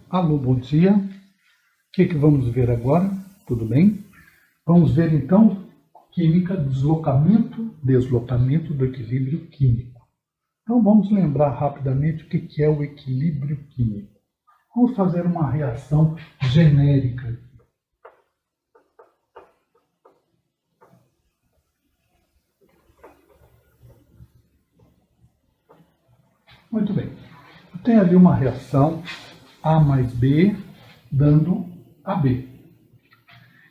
Alô, bom dia. O que vamos ver agora? Tudo bem? Vamos ver então química, deslocamento do equilíbrio químico. Então vamos lembrar rapidamente o que é o equilíbrio químico. Vamos fazer uma reação genérica. Muito bem. Eu tenho ali uma reação A mais B dando AB.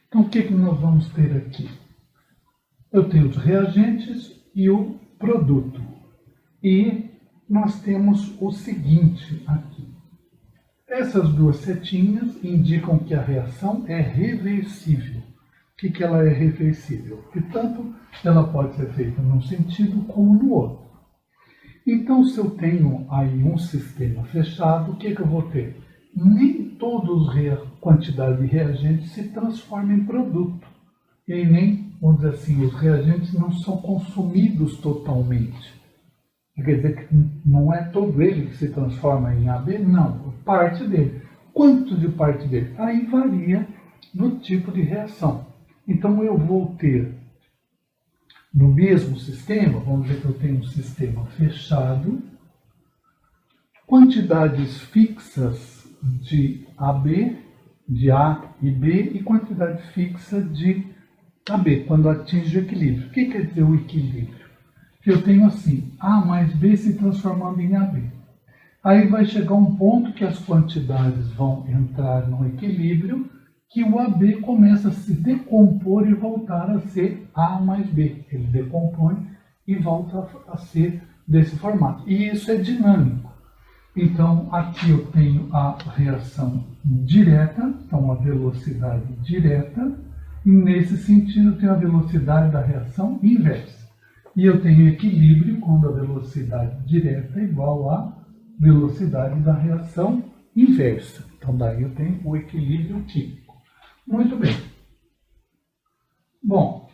Então o que nós vamos ter aqui? Eu tenho os reagentes e o produto. E nós temos o seguinte aqui. Essas duas setinhas indicam que a reação é reversível. O que ela é reversível? Que tanto ela pode ser feita num sentido como no outro. Então, se eu tenho aí um sistema fechado, o que eu vou ter? Nem toda a quantidade de reagentes se transforma em produto. E nem, vamos dizer assim, os reagentes não são consumidos totalmente. Quer dizer que não é todo ele que se transforma em AB? Não, parte dele. Quanto de parte dele? Aí varia no tipo de reação. Então eu vou ter, no mesmo sistema, vamos dizer que eu tenho um sistema fechado, quantidades fixas de AB, de A e B, e quantidade fixa de AB, quando atinge o equilíbrio. O que quer dizer o equilíbrio? Eu tenho assim, A mais B se transformando em AB. Aí vai chegar um ponto que as quantidades vão entrar no equilíbrio, que o AB começa a se decompor e voltar a ser A mais B. Ele decompõe e volta a ser desse formato. E isso é dinâmico. Então, aqui eu tenho a reação direta, então a velocidade direta, e nesse sentido eu tenho a velocidade da reação inversa. E eu tenho equilíbrio quando a velocidade direta é igual à velocidade da reação inversa. Então, daí eu tenho o equilíbrio químico. Muito bem. Bom,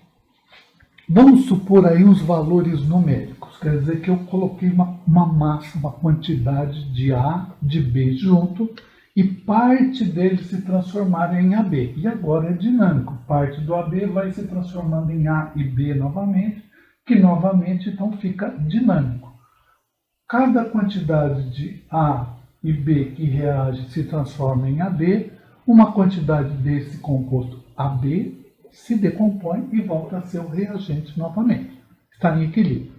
vamos supor aí uns valores numéricos. Quer dizer que eu coloquei uma massa, uma quantidade de A, de B junto, e parte deles se transformaram em AB. E agora é dinâmico. Parte do AB vai se transformando em A e B novamente, que novamente então fica dinâmico. Cada quantidade de A e B que reage se transforma em AB, uma quantidade desse composto AB se decompõe e volta a ser o reagente novamente. Está em equilíbrio.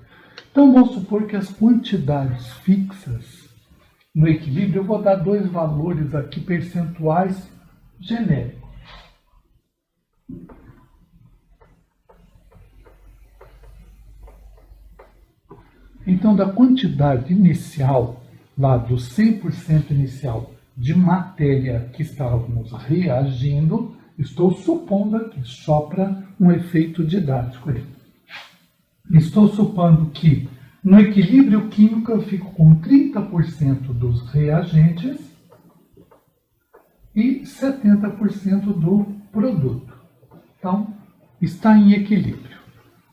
Então vamos supor que as quantidades fixas no equilíbrio, eu vou dar dois valores aqui percentuais genéricos. Então, da quantidade inicial, lá do 100% inicial de matéria que estávamos reagindo, estou supondo aqui, só para um efeito didático aí. Estou supondo que no equilíbrio químico eu fico com 30% dos reagentes e 70% do produto. Então, está em equilíbrio.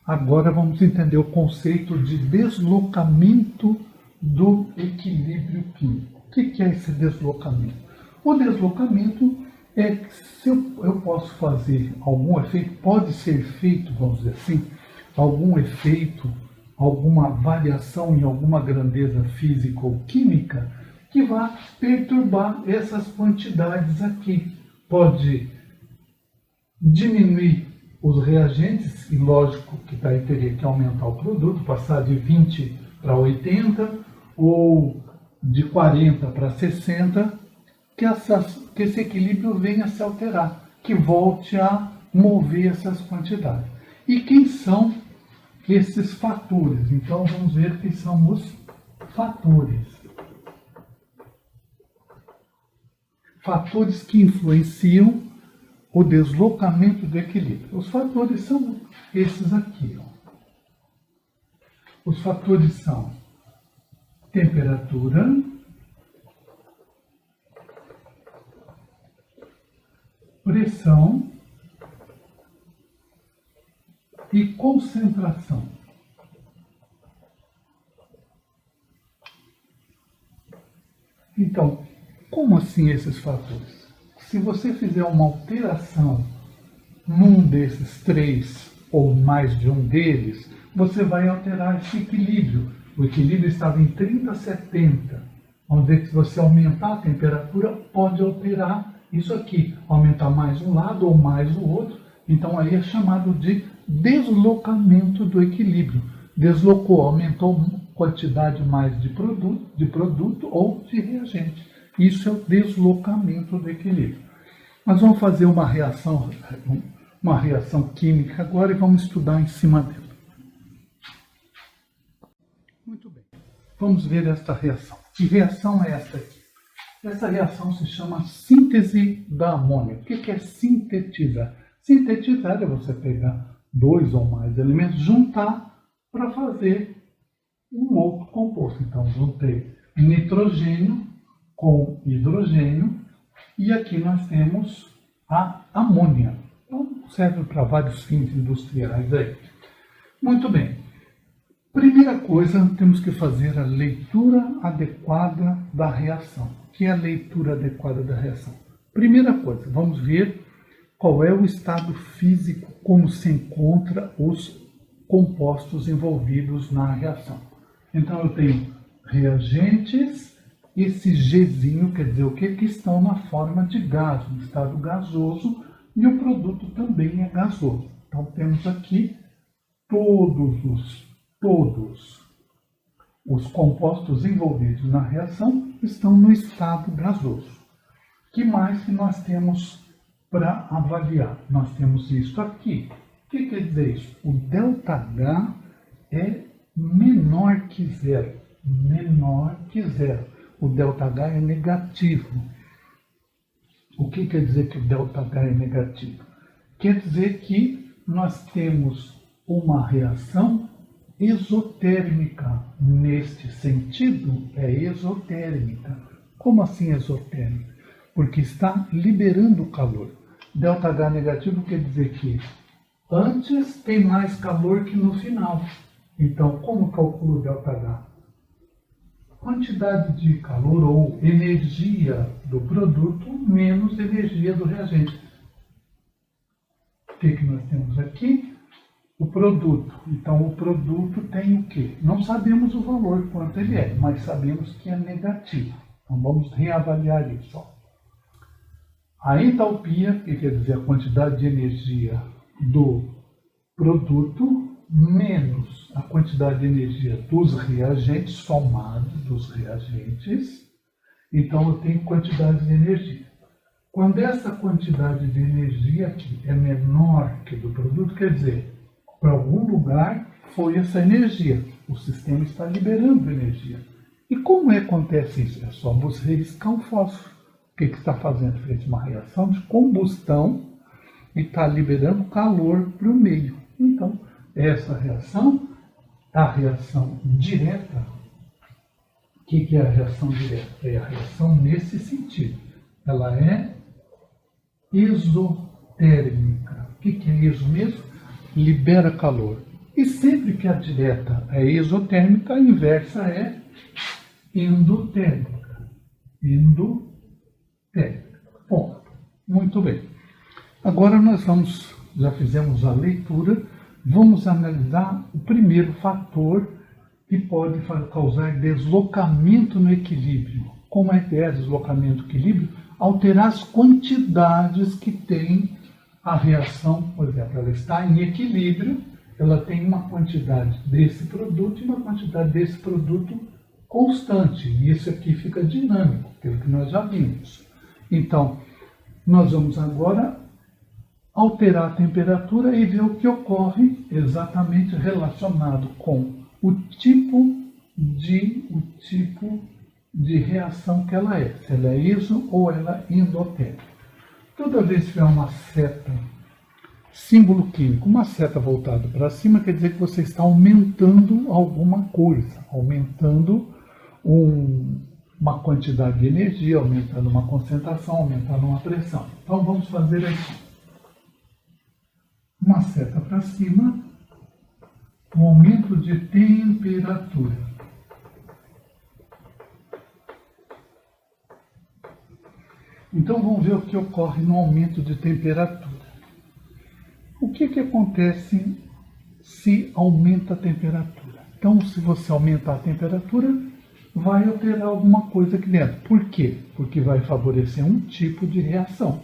Agora vamos entender o conceito de deslocamento do equilíbrio químico. O que é esse deslocamento? O deslocamento é que se eu posso fazer algum efeito, pode ser feito, vamos dizer assim, algum efeito, alguma variação em alguma grandeza física ou química que vá perturbar essas quantidades aqui. Pode diminuir os reagentes, e lógico que daí teria que aumentar o produto, passar de 20 para 80 ou de 40 para 60, que esse equilíbrio venha a se alterar, que volte a mover essas quantidades. E quem são esses fatores? Então vamos ver quem são os fatores. Fatores que influenciam o deslocamento do equilíbrio. Os fatores são esses aqui. Os fatores são temperatura, pressão e concentração. Então, Como assim esses fatores? Se você fizer uma alteração num desses três ou mais de um deles, você vai alterar esse equilíbrio. O equilíbrio estava em 30-70. Vamos ver que se você aumentar a temperatura, pode alterar isso aqui, aumentar mais um lado ou mais o outro. Então aí é chamado de deslocamento do equilíbrio. Deslocou, aumentou quantidade mais de produto ou de reagente. Isso é o deslocamento do equilíbrio. Nós vamos fazer uma reação química agora e vamos estudar em cima dela. Muito bem. Vamos ver esta reação. Que reação é esta aqui? Essa reação se chama síntese da amônia. O que é sintetizar? Sintetizar é você pegar dois ou mais elementos, juntar para fazer um outro composto. Então, juntei nitrogênio com hidrogênio e aqui nós temos a amônia. Então, serve para vários fins industriais aí. Muito bem. Primeira coisa, temos que fazer a leitura adequada da reação. O que é a leitura adequada da reação? Primeira coisa, vamos ver qual é o estado físico, como se encontra os compostos envolvidos na reação. Então, eu tenho reagentes, esse Gzinho quer dizer o quê? Que estão na forma de gás, no estado gasoso, e o produto também é gasoso. Então, temos aqui todos os compostos envolvidos na reação estão no estado gasoso. O que mais que nós temos para avaliar? Nós temos isso aqui. O que quer dizer isso? O ΔH é menor que zero. Menor que zero. O ΔH é negativo. O que quer dizer que o ΔH é negativo? Quer dizer que nós temos uma reação exotérmica. Neste sentido, é exotérmica. Como assim exotérmica? Porque está liberando calor. ΔH negativo quer dizer que antes tem mais calor que no final. Então, como calculo ΔH? Quantidade de calor ou energia do produto menos energia do reagente. O que nós temos aqui? O produto. Então, o produto tem o quê? Não sabemos o valor, quanto ele é, mas sabemos que é negativo. Então, vamos reavaliar isso. Ó. A entalpia, que quer dizer a quantidade de energia do produto, menos a quantidade de energia dos reagentes, somado dos reagentes. Então, eu tenho quantidade de energia. Quando essa quantidade de energia aqui é menor que do produto, quer dizer, para algum lugar foi essa energia. O sistema está liberando energia. E como acontece isso? É só você riscar um fósforo. O que está fazendo? Fez uma reação de combustão e está liberando calor para o meio. Então, essa reação, a reação direta. O que é a reação direta? É a reação nesse sentido. Ela é exotérmica. O que é isso mesmo? Libera calor. E sempre que a direta é exotérmica, a inversa é endotérmica. Endotérmica. Bom, muito bem. Agora nós já fizemos a leitura, vamos analisar o primeiro fator que pode causar deslocamento no equilíbrio. Como é que é deslocamento no equilíbrio? Alterar as quantidades que tem a reação, por exemplo, ela está em equilíbrio, ela tem uma quantidade desse produto e uma quantidade desse produto constante. E isso aqui fica dinâmico, pelo que nós já vimos. Então, nós vamos agora alterar a temperatura e ver o que ocorre exatamente relacionado com o tipo de reação que ela é. Se ela é iso ou ela é endotérmica. Toda vez que tiver uma seta, símbolo químico, uma seta voltada para cima, quer dizer que você está aumentando alguma coisa, aumentando uma quantidade de energia, aumentando uma concentração, aumentando uma pressão. Então vamos fazer aqui uma seta para cima, um aumento de temperatura. ocorre no aumento de temperatura. O que acontece se aumenta a temperatura? Então, se você aumentar a temperatura, vai alterar alguma coisa aqui dentro. Por quê? Porque vai favorecer um tipo de reação.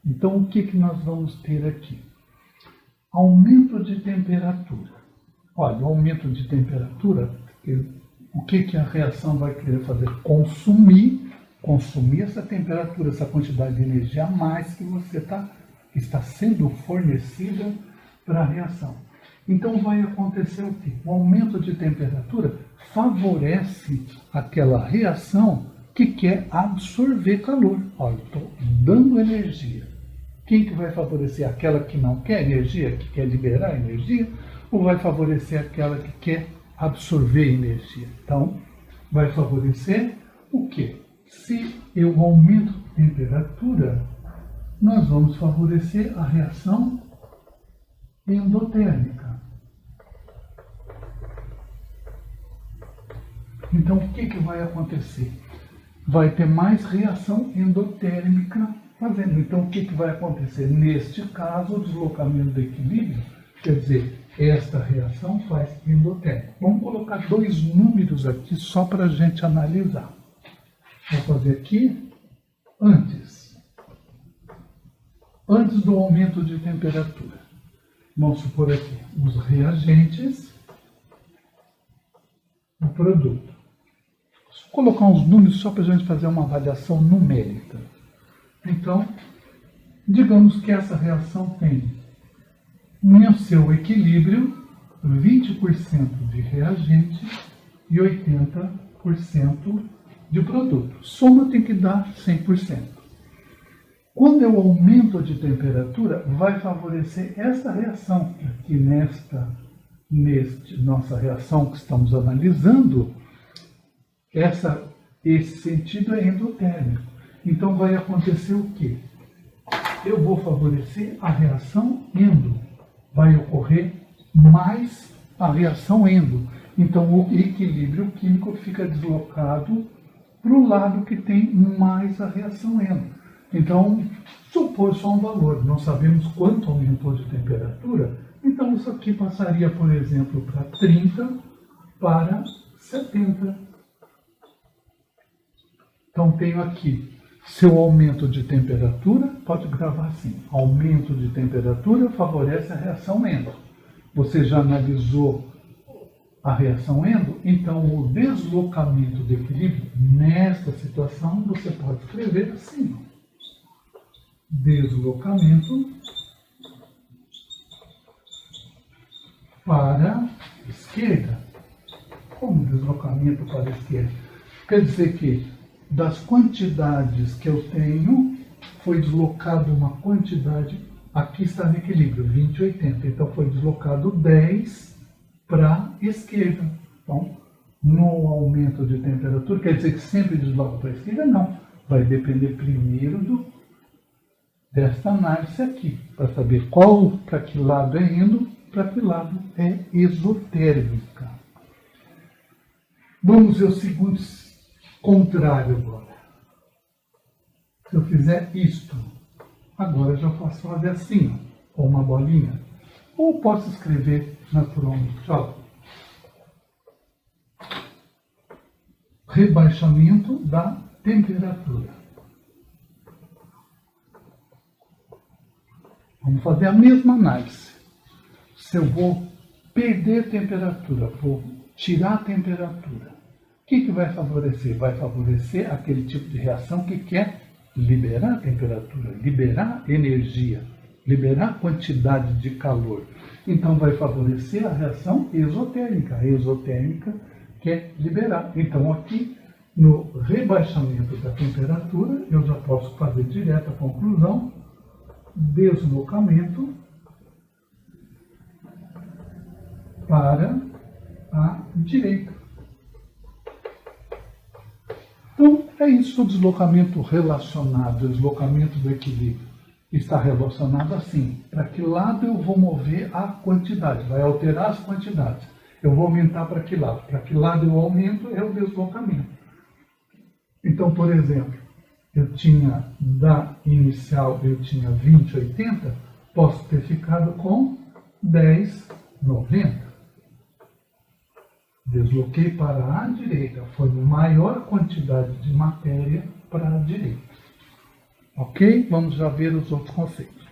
Então, o que nós vamos ter aqui? Aumento de temperatura. Olha, o aumento de temperatura, o que a reação vai querer fazer? Consumir essa temperatura, essa quantidade de energia a mais que está sendo fornecida para a reação. Então vai acontecer o quê? O aumento de temperatura favorece aquela reação que quer absorver calor. Olha, estou dando energia. Quem que vai favorecer? Aquela que não quer energia, que quer liberar energia, ou vai favorecer aquela que quer absorver energia? Então, vai favorecer o quê? Se eu aumento a temperatura, nós vamos favorecer a reação endotérmica. Então, o que vai acontecer? Vai ter mais reação endotérmica fazendo. Então, o que vai acontecer? Neste caso, o deslocamento do equilíbrio, quer dizer, esta reação faz endotérmica. Vamos colocar dois números aqui só para a gente analisar. Vou fazer aqui antes do aumento de temperatura. Vamos supor aqui os reagentes, o produto. Vou colocar uns números só para a gente fazer uma avaliação numérica. Então, digamos que essa reação tem no seu equilíbrio 20% de reagente e 80% de produto. Soma tem que dar 100%. Quando eu aumento de temperatura, vai favorecer essa reação. Aqui nossa reação que estamos analisando, esse sentido é endotérmico. Então vai acontecer o quê? Eu vou favorecer a reação endo. Vai ocorrer mais a reação endo. Então o equilíbrio químico fica deslocado para o lado que tem mais a reação endo. Então, supor só um valor, não sabemos quanto aumentou de temperatura, então isso aqui passaria, por exemplo, para 30 para 70. Então tenho aqui seu aumento de temperatura, pode gravar assim, aumento de temperatura favorece a reação endo. Você já analisou a reação endo? Então o deslocamento de equilíbrio, nesta situação, você pode escrever assim. Deslocamento para a esquerda. Como deslocamento para a esquerda? Quer dizer que das quantidades que eu tenho, foi deslocado uma quantidade, aqui está no equilíbrio, 20 e 80. Então foi deslocado 10 para a esquerda. Então, no aumento de temperatura, quer dizer que sempre desloca para a esquerda? Não. Vai depender primeiro desta análise aqui, para saber para que lado é endo, para que lado é exotérmica. Vamos ver o segundo contrário agora. Se eu fizer isto, agora eu já posso fazer assim, com uma bolinha. Ou posso escrever naturalmente, ó. Rebaixamento da temperatura. Vamos fazer a mesma análise. Se eu vou perder temperatura, vou tirar a temperatura, o que vai favorecer? Vai favorecer aquele tipo de reação que quer liberar temperatura, liberar energia, liberar quantidade de calor. Então vai favorecer a reação exotérmica. A exotérmica quer liberar. Então aqui, no rebaixamento da temperatura, eu já posso fazer direto a conclusão. Deslocamento para a direita. Então, é isso, o deslocamento relacionado, o deslocamento do equilíbrio está relacionado assim. Para que lado eu vou mover a quantidade? Vai alterar as quantidades. Eu vou aumentar para que lado? Para que lado eu aumento é o deslocamento. Então, por exemplo, eu tinha da inicial, eu tinha 20,80, posso ter ficado com 10,90. Desloquei para a direita, foi maior quantidade de matéria para a direita. Ok? Vamos já ver os outros conceitos.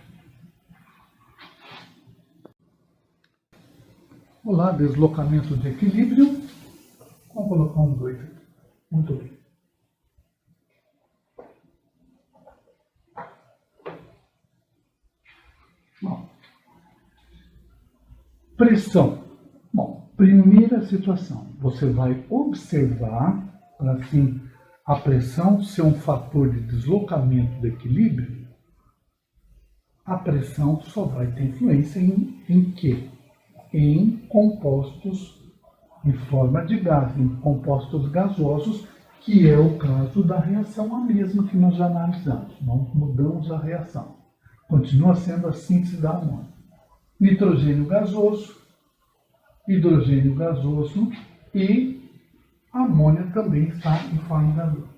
Olá, deslocamento de equilíbrio. Vamos colocar um 2 aqui. Muito bem. Bom, pressão. Bom, primeira situação, você vai observar, para assim, a pressão ser um fator de deslocamento do equilíbrio. A pressão só vai ter influência em quê? Em compostos em forma de gás, em compostos gasosos, que é o caso da reação a mesma que nós já analisamos. Não mudamos a reação. Continua sendo a síntese da amônia. Nitrogênio gasoso, hidrogênio gasoso e amônia também está em forma gasosa.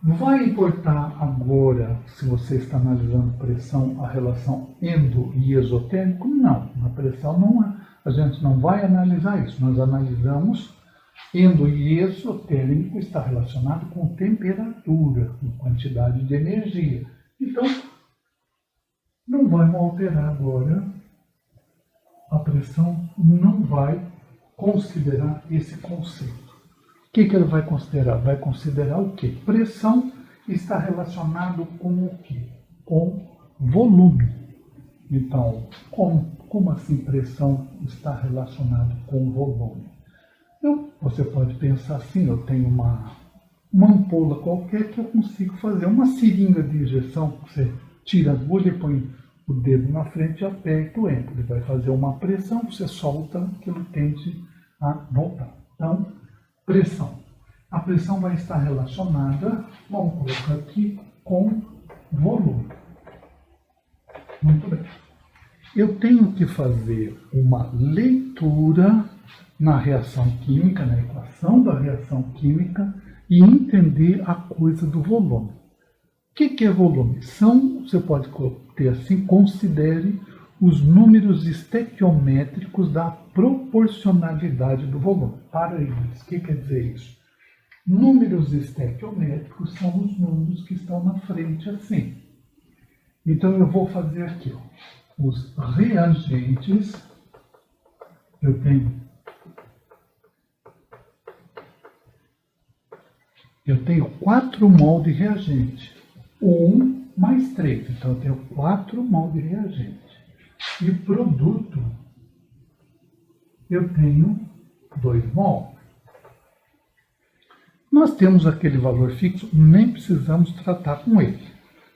Vai importar agora, se você está analisando pressão, a relação endo e exotérmico? Não, na pressão a gente não vai analisar isso. Nós analisamos endo e exotérmico está relacionado com temperatura, com quantidade de energia. Então, não vai alterar agora. A pressão não vai considerar esse conceito. O que ele vai considerar? Vai considerar o quê? Pressão está relacionado com o quê? Com volume. Então, como assim pressão está relacionado com volume? Você pode pensar assim, eu tenho uma ampola qualquer que eu consigo fazer uma seringa de injeção, você tira a agulha e põe o dedo na frente e aperta o enter. Ele vai fazer uma pressão, você solta, aquilo tende a voltar. Então, pressão. A pressão vai estar relacionada, vamos colocar aqui, com volume. Muito bem. Eu tenho que fazer uma leitura na reação química, na equação da reação química, e entender a coisa do volume. O que é volume? Você pode ter assim, considere os números estequiométricos da proporcionalidade do volume. Parênteses, o que quer dizer isso? Números estequiométricos são os números que estão na frente assim. Então eu vou fazer aqui, ó, os reagentes. Eu tenho 4 mol de reagente. 1 mais 3. Então eu tenho 4 mol de reagente. E produto, eu tenho 2 mol. Nós temos aquele valor fixo, nem precisamos tratar com ele.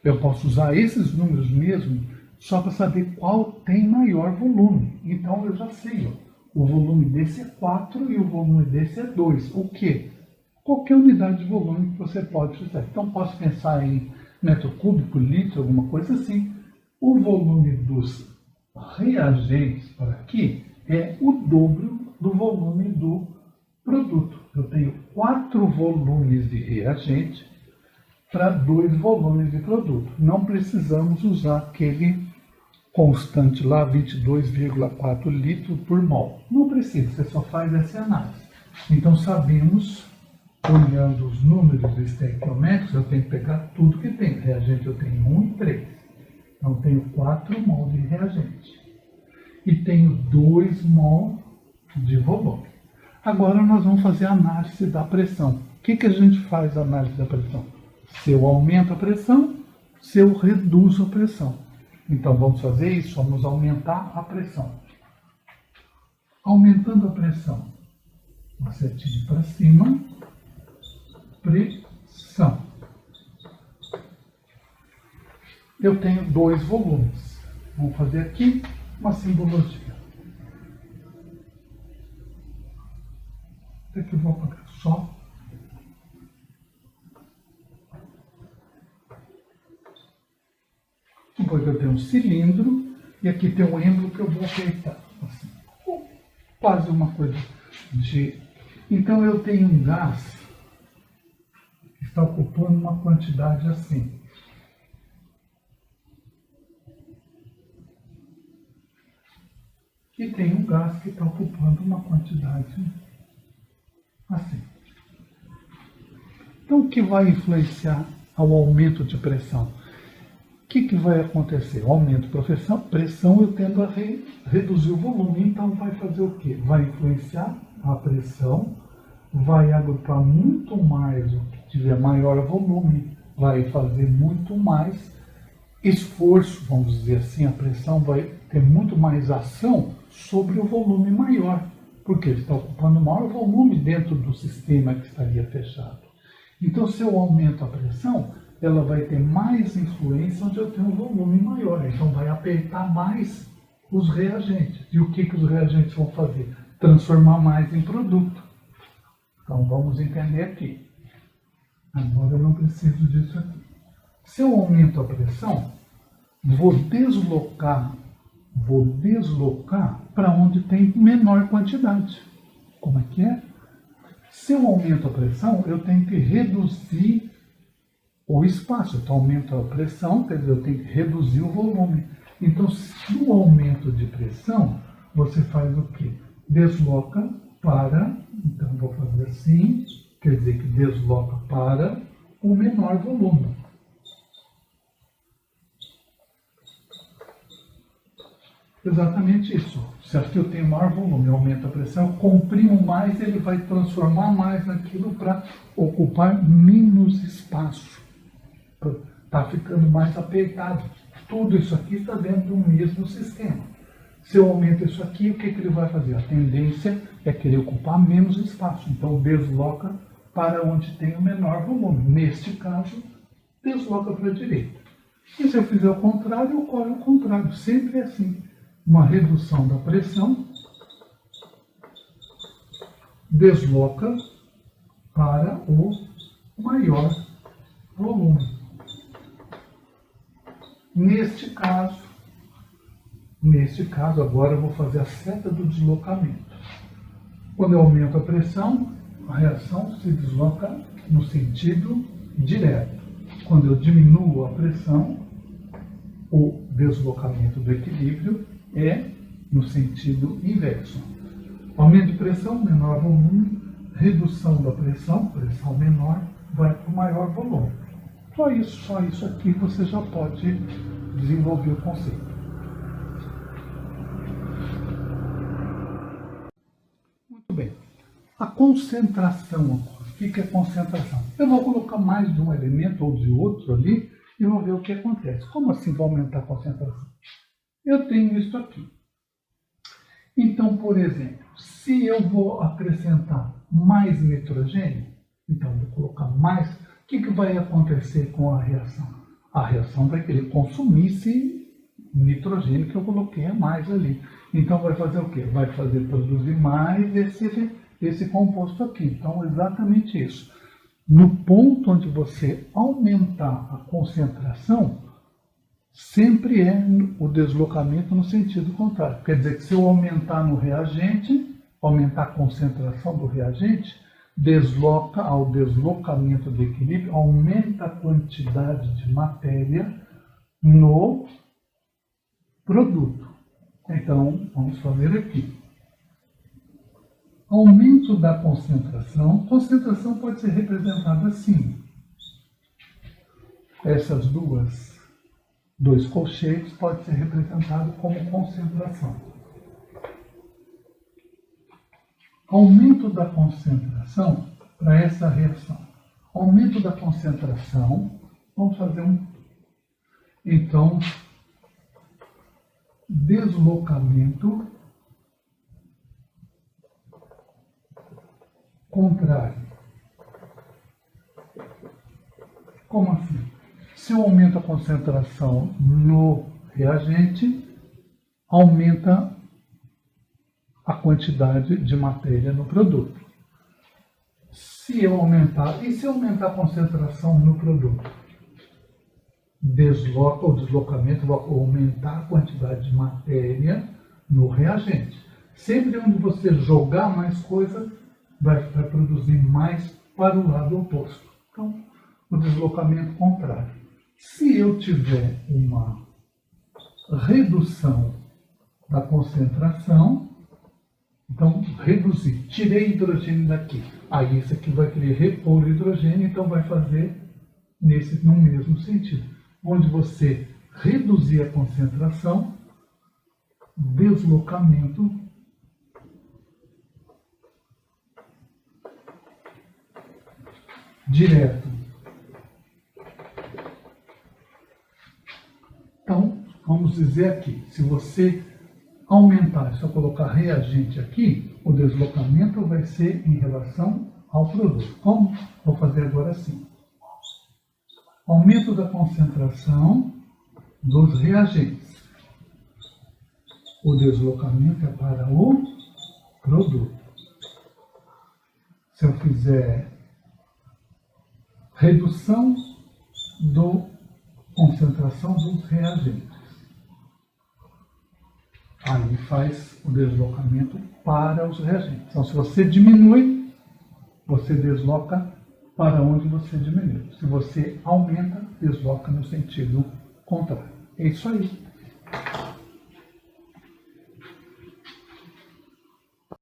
Eu posso usar esses números mesmo só para saber qual tem maior volume. Então eu já sei, ó, o volume desse é 4 e o volume desse é 2. O quê? Qualquer unidade de volume que você pode fazer. Então posso pensar em metro cúbico, litro, alguma coisa assim. O volume dos reagentes por aqui é o dobro do volume do produto. Eu tenho 4 volumes de reagente para 2 volumes de produto. Não precisamos usar aquele constante lá, 22,4 litros por mol. Não precisa, você só faz essa análise. Então sabemos, olhando os números estequiométricos, eu tenho que pegar tudo que tem. Reagente eu tenho 1 e 3. Então eu tenho 4 mol de reagente. E tenho 2 mol de volume. Agora nós vamos fazer a análise da pressão. O que a gente faz a análise da pressão? Se eu aumento a pressão, se eu reduzo a pressão. Então vamos fazer isso, vamos aumentar a pressão. Aumentando a pressão, você tira para cima, pressão. Eu tenho 2 volumes. Vamos fazer aqui uma simbologia. Até que eu vou apagar só. Depois eu tenho um cilindro e aqui tem um êmbolo que eu vou apertar. Assim. Quase uma coisa de... Então eu tenho um gás que está ocupando uma quantidade assim. E tem um gás que está ocupando uma quantidade assim. Então, o que vai influenciar ao aumento de pressão? O que vai acontecer? O aumento de pressão eu tendo a reduzir o volume. Então, vai fazer o quê? Vai influenciar a pressão, vai agrupar muito mais o que tiver maior volume, vai fazer muito mais esforço, vamos dizer assim, a pressão vai ter muito mais ação sobre o volume maior, porque ele está ocupando maior volume dentro do sistema que estaria fechado. Então, se eu aumento a pressão, ela vai ter mais influência onde eu tenho um volume maior. Então, vai apertar mais os reagentes. E o que os reagentes vão fazer? Transformar mais em produto. Então, vamos entender aqui. Agora eu não preciso disso aqui. Se eu aumento a pressão, vou deslocar para onde tem menor quantidade. Como é que é? Se eu aumento a pressão, eu tenho que reduzir o espaço. Então, aumento a pressão, quer dizer, eu tenho que reduzir o volume. Então, no aumento de pressão, você faz o quê? Desloca para, então vou fazer assim, quer dizer que desloca para o menor volume. Exatamente isso. Se aqui eu tenho maior volume, eu aumento a pressão, eu comprimo mais, ele vai transformar mais naquilo para ocupar menos espaço. Está ficando mais apertado. Tudo isso aqui está dentro do mesmo sistema. Se eu aumento isso aqui, o que ele vai fazer? A tendência é querer ocupar menos espaço. Então, desloca para onde tem o menor volume. Neste caso, desloca para a direita. E se eu fizer o contrário, ocorre o contrário. Sempre é assim. Uma redução da pressão desloca para o maior volume. Neste caso, agora eu vou fazer a seta do deslocamento. Quando eu aumento a pressão, a reação se desloca no sentido direto. Quando eu diminuo a pressão, o deslocamento do equilíbrio é no sentido inverso. Aumento de pressão, menor volume, redução da pressão menor, vai para o maior volume. Só isso aqui você já pode desenvolver o conceito. Muito bem. A concentração agora. O que é concentração? Eu vou colocar mais de um elemento ou de outro ali e vou ver o que acontece. Como assim vai aumentar a concentração? Eu tenho isso aqui. Então, por exemplo, se eu vou acrescentar mais nitrogênio, então vou colocar mais, o que vai acontecer com a reação? A reação vai querer consumir esse nitrogênio que eu coloquei a mais ali. Então vai fazer o quê? Vai fazer produzir mais esse composto aqui. Então, exatamente isso. No ponto onde você aumentar a concentração, sempre é o deslocamento no sentido contrário. Quer dizer que se eu aumentar no reagente, aumentar a concentração do reagente, desloca ao deslocamento do equilíbrio, aumenta a quantidade de matéria no produto. Então, vamos fazer aqui. Aumento da concentração. Concentração pode ser representada assim. Essas dois colchetes pode ser representado como concentração. Aumento da concentração para essa reação. Aumento da concentração, vamos fazer então, deslocamento contrário. Como assim? Se eu aumento a concentração no reagente, aumenta a quantidade de matéria no produto. Se eu aumentar a concentração no produto? Desloca o deslocamento, vai aumentar a quantidade de matéria no reagente. Sempre onde você jogar mais coisa, vai produzir mais para o lado oposto. Então, o deslocamento contrário. Se eu tiver uma redução da concentração, então reduzir, tirei hidrogênio daqui. Aí esse aqui vai querer repor hidrogênio, então vai fazer no mesmo sentido. Onde você reduzir a concentração, deslocamento direto. Então, vamos dizer aqui, se você aumentar, se eu colocar reagente aqui, o deslocamento vai ser em relação ao produto. Como? Vou fazer agora assim. Aumento da concentração dos reagentes. O deslocamento é para o produto. Se eu fizer redução da concentração dos reagentes, aí faz o deslocamento para os reagentes. Então, se você diminui, você desloca para onde você diminuiu. Se você aumenta, desloca no sentido contrário. É isso aí.